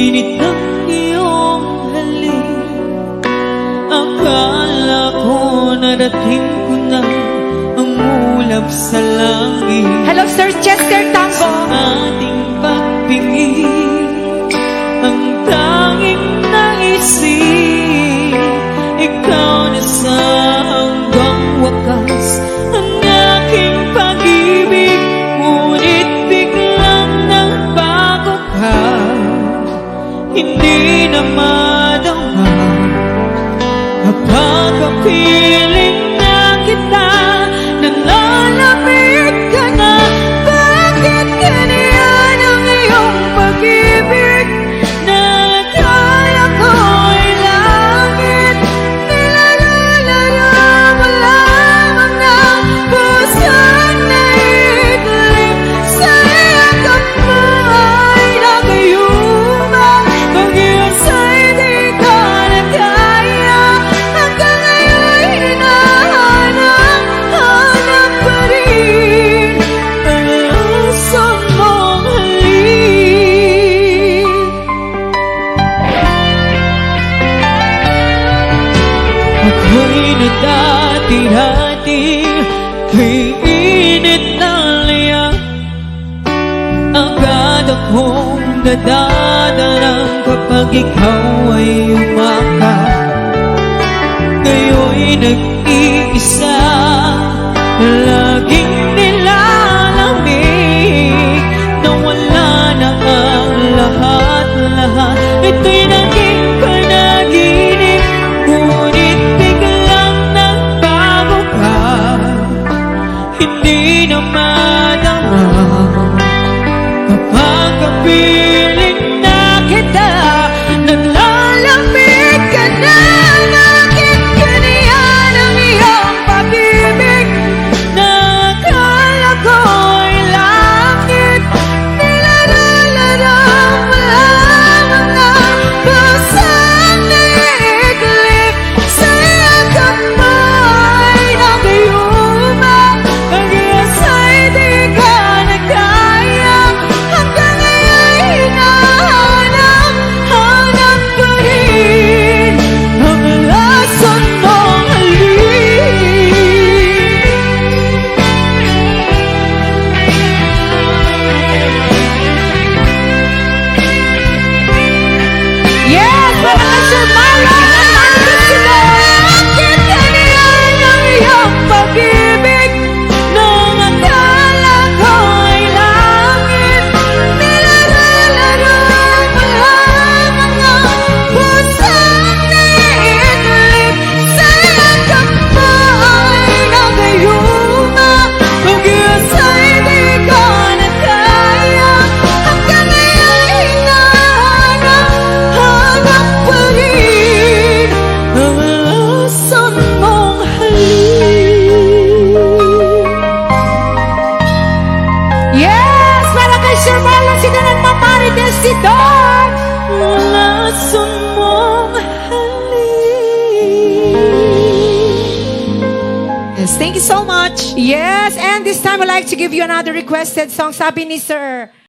init ng iyong halik. Akala ko narating ko na ang ulap sa langit. Hello, Sir Chester Tango. Ating pagpingin, ang tanging naisip, ikaw na sa hanggang wakas ang aking pag-ibig. Ngunit biglang nagbago ka, hindi na madama kapag kapiling na kita. Nalalamig ka na, bakit ganyan ang iyong pag-ibig? Na akala ko'y langit, nilalalaro mo lamang ang pusong naiiglip. Sa yakap mo ay nagayuma, pag-iasa'y di ka na kaya. Hanggang ngayon'y hinahanap pa rin ang lasang mong halik. Ako'y nadati-dati kay init ng liyak. Agad akong nadadarang kapag ikaw ay umakyat. Ngayon'y nag-iisa, laging nilalamig, nawala na ang lahat-lahat. Ito'y naging panaginip, ngunit biglang nagbago ka, hindi na madama kapag kapiling na kita. Naglalamig ka na, bakit ganyan ang iyong pag-ibig? Na akala ko'y langit, nilalalaro mo lamang ang pusong naiiglip. Sa yakap mo ay nagayuma, pag-iasa'y di ka na kaya. Hanggang ngayon'y hinahanap pa rin ang lason mong halik. Yes, para kay Sir Marlon. Bakit ganyan ang iyong pag-ibig? Nung akala ko'y langit, nilalalaro mo lamang ang pusong naiiglip. Sa yakap mo ay nagayuma, pag-iasa'y di ka na kaya. Hanggang ngayon'y hinahanap pa rin ang lason mong halik. Yes, para kay Sir Marlon, sila ng Mamarites si Don. Ang lason mong halik. Yes, thank you so much. Yes, and this time I'd like to give you another requested song. Sabi ni Sir